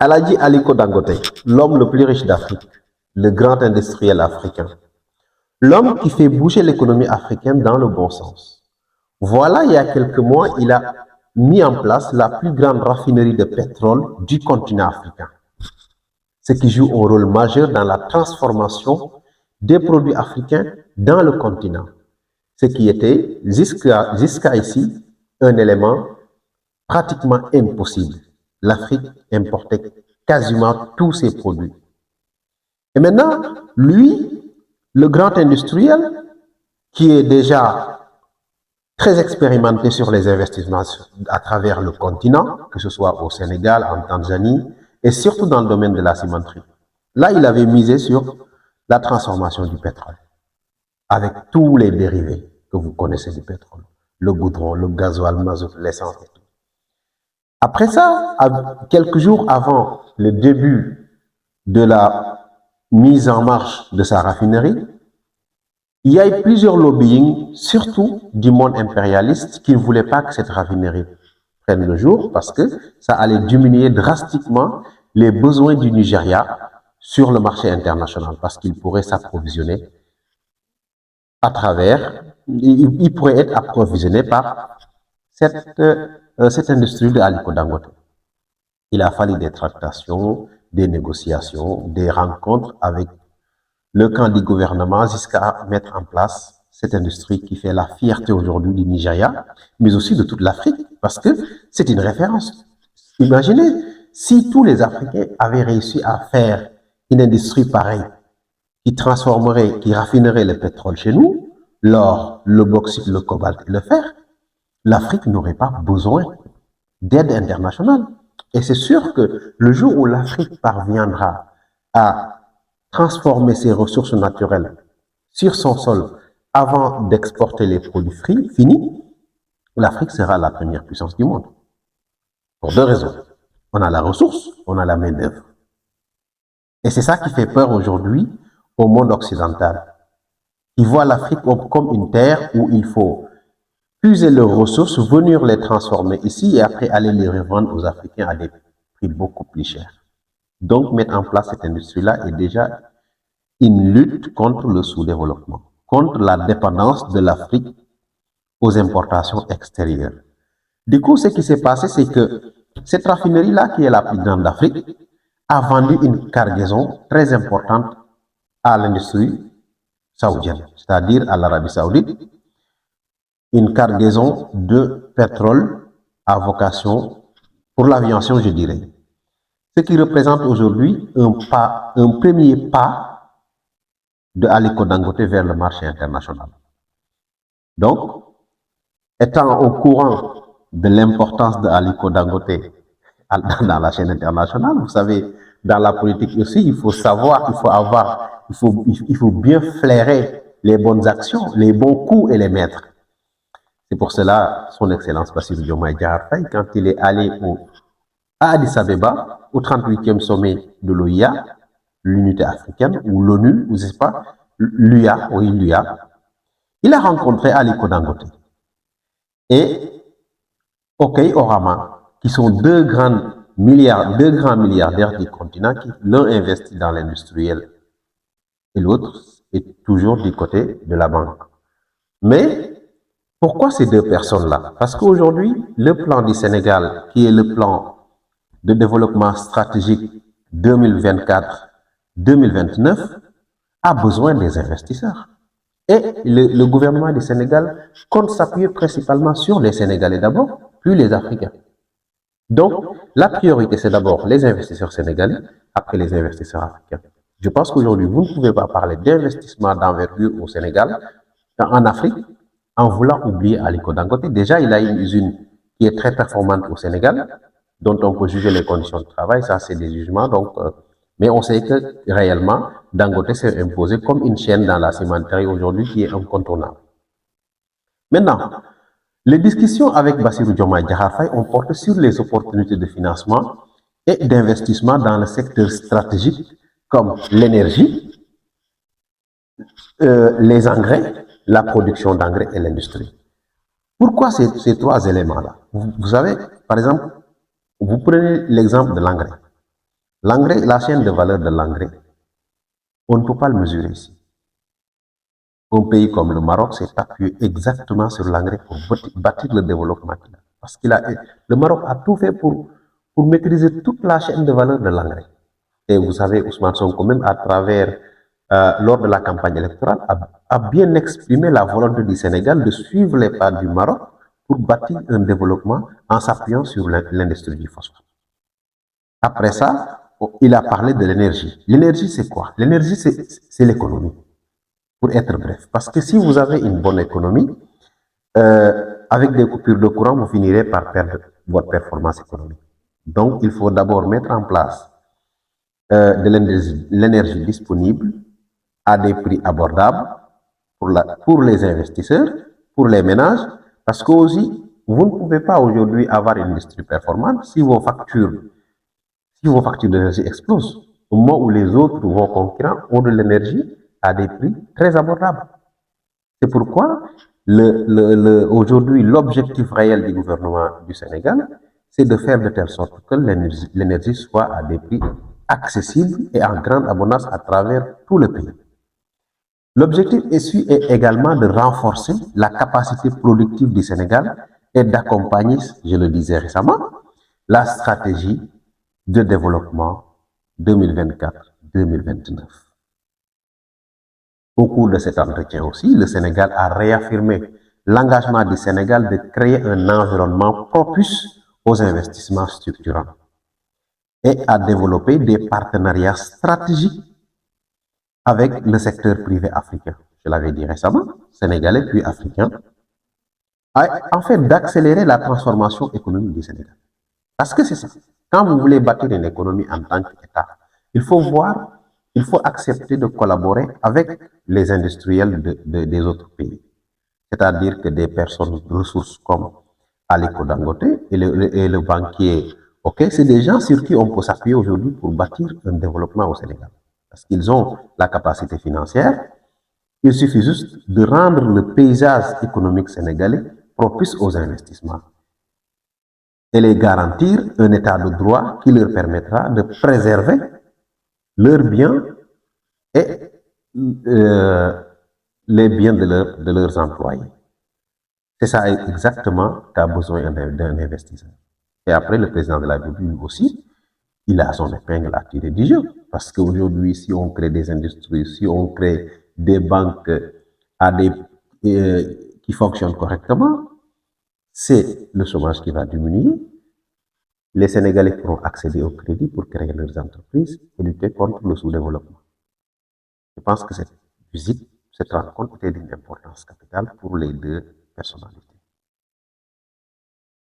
Aladji Aliko Dangote, l'homme le plus riche d'Afrique, le grand industriel africain, l'homme qui fait bouger l'économie africaine dans le bon sens. Voilà, il y a quelques mois, il a mis en place la plus grande raffinerie de pétrole du continent africain, ce qui joue un rôle majeur dans la transformation des produits africains dans le continent, ce qui était jusqu'à ici un élément pratiquement impossible. L'Afrique importait quasiment tous ses produits. Et maintenant, lui, le grand industriel, qui est déjà très expérimenté sur les investissements à travers le continent, que ce soit au Sénégal, en Tanzanie, et surtout dans le domaine de la cimenterie. Là, il avait misé sur la transformation du pétrole, avec tous les dérivés que vous connaissez du pétrole, le goudron, le gasoil, le mazout, l'essence et tout. Après ça, quelques jours avant le début de la mise en marche de sa raffinerie, il y a eu plusieurs lobbying, surtout du monde impérialiste, qui ne voulait pas que cette raffinerie prenne le jour parce que ça allait diminuer drastiquement les besoins du Nigeria sur le marché international parce qu'il pourrait s'approvisionner à travers, il pourrait être approvisionné par cette industrie de Aliko Dangote. Il a fallu des tractations, des négociations, des rencontres avec le camp du gouvernement jusqu'à mettre en place cette industrie qui fait la fierté aujourd'hui du Nigeria, mais aussi de toute l'Afrique, parce que c'est une référence. Imaginez si tous les Africains avaient réussi à faire une industrie pareille, qui transformerait, qui raffinerait le pétrole chez nous, l'or, le bauxite, le cobalt et le fer, l'Afrique n'aurait pas besoin d'aide internationale. Et c'est sûr que le jour où l'Afrique parviendra à transformer ses ressources naturelles sur son sol avant d'exporter les produits finis, l'Afrique sera la première puissance du monde. Pour deux raisons. On a la ressource, on a la main-d'œuvre. Et c'est ça qui fait peur aujourd'hui au monde occidental. Ils voient l'Afrique comme une terre où il faut puiser leurs ressources, venir les transformer ici et après aller les revendre aux Africains à des prix beaucoup plus chers. Donc, mettre en place cette industrie-là est déjà une lutte contre le sous-développement, contre la dépendance de l'Afrique aux importations extérieures. Du coup, ce qui s'est passé, c'est que cette raffinerie-là, qui est la plus grande d'Afrique, a vendu une cargaison très importante à l'industrie saoudienne, c'est-à-dire à l'Arabie Saoudite, une cargaison de pétrole à vocation pour l'aviation, je dirais. Ce qui représente aujourd'hui un premier pas de Aliko Dangote vers le marché international. Donc, étant au courant de l'importance de Aliko Dangote dans la chaîne internationale, vous savez, dans la politique aussi, il faut savoir, il faut bien flairer les bonnes actions, les bons coups et les mettre. C'est pour cela, son Excellence Bassirou Diomaye Diakhar Faye, quand il est allé à Addis Abeba, au 38e sommet de l'OIA, l'unité africaine, ou l'ONU, ou je ne sais pas, l'UA, oui, l'UA, il a rencontré Aliko Dangote et Okey Orama, qui sont deux grands milliardaires du continent, qui l'un investit dans l'industriel et l'autre est toujours du côté de la banque. Mais pourquoi ces deux personnes-là? Parce qu'aujourd'hui, le plan du Sénégal, qui est le plan de développement stratégique 2024-2029, a besoin des investisseurs. Et le gouvernement du Sénégal compte s'appuyer principalement sur les Sénégalais d'abord, puis les Africains. Donc, la priorité, c'est d'abord les investisseurs sénégalais, après les investisseurs africains. Je pense qu'aujourd'hui, vous ne pouvez pas parler d'investissement d'envergure au Sénégal, en Afrique, en voulant oublier Aliko Dangote. Déjà, il a une usine qui est très performante au Sénégal, dont on peut juger les conditions de travail, ça c'est des jugements. Donc, mais on sait que réellement, Dangote s'est imposé comme une chaîne dans la cimenterie aujourd'hui qui est incontournable. Maintenant, les discussions avec Bassirou Diomaye Diakhar Faye ont porté sur les opportunités de financement et d'investissement dans le secteur stratégique comme l'énergie, les engrais, la production d'engrais et l'industrie. Pourquoi ces trois éléments-là? Vous savez, par exemple, vous prenez l'exemple de l'engrais. L'engrais, la chaîne de valeur de l'engrais, on ne peut pas le mesurer ici. Un pays comme le Maroc s'est appuyé exactement sur l'engrais pour bâtir le développement qu'il a. Parce le Maroc a tout fait pour maîtriser toute la chaîne de valeur de l'engrais. Et vous savez, Ousmane Sonko, même à travers, lors de la campagne électorale, a bien exprimé la volonté du Sénégal de suivre les pas du Maroc pour bâtir un développement en s'appuyant sur l'industrie du phosphate. Après ça, il a parlé de l'énergie. L'énergie, c'est quoi? L'énergie, c'est l'économie, pour être bref. Parce que si vous avez une bonne économie, avec des coupures de courant, vous finirez par perdre votre performance économique. Donc, il faut d'abord mettre en place de l'énergie disponible à des prix abordables pour les investisseurs, pour les ménages, parce que aussi, vous ne pouvez pas aujourd'hui avoir une industrie performante si vos factures d'énergie explosent, au moment où les autres, vos concurrents, ont de l'énergie à des prix très abordables. C'est pourquoi aujourd'hui, l'objectif réel du gouvernement du Sénégal, c'est de faire de telle sorte que l'énergie soit à des prix accessibles et en grande abondance à travers tout le pays. L'objectif ici est également de renforcer la capacité productive du Sénégal et d'accompagner, je le disais récemment, la stratégie de développement 2024-2029. Au cours de cet entretien aussi, le Sénégal a réaffirmé l'engagement du Sénégal de créer un environnement propice aux investissements structurants et à développer des partenariats stratégiques avec le secteur privé africain. Je l'avais dit récemment, sénégalais puis africain, en fait d'accélérer la transformation économique du Sénégal. Parce que c'est ça. Quand vous voulez bâtir une économie en tant qu'État, il faut accepter de collaborer avec les industriels des autres pays. C'est-à-dire que des personnes ressources comme Aliko Dangote et le banquier, ok, c'est des gens sur qui on peut s'appuyer aujourd'hui pour bâtir un développement au Sénégal. Parce qu'ils ont la capacité financière, il suffit juste de rendre le paysage économique sénégalais propice aux investissements et les garantir un état de droit qui leur permettra de préserver leurs biens et les biens de leurs employés. C'est ça exactement qu'a besoin d'un investisseur. Et après, le président de la République aussi, il a son épingle à tirer du jeu. Parce qu'aujourd'hui, si on crée des industries, si on crée des banques qui fonctionnent correctement, c'est le chômage qui va diminuer. Les Sénégalais pourront accéder au crédit pour créer leurs entreprises et lutter contre le sous-développement. Je pense que cette rencontre était d'une importance capitale pour les deux personnalités.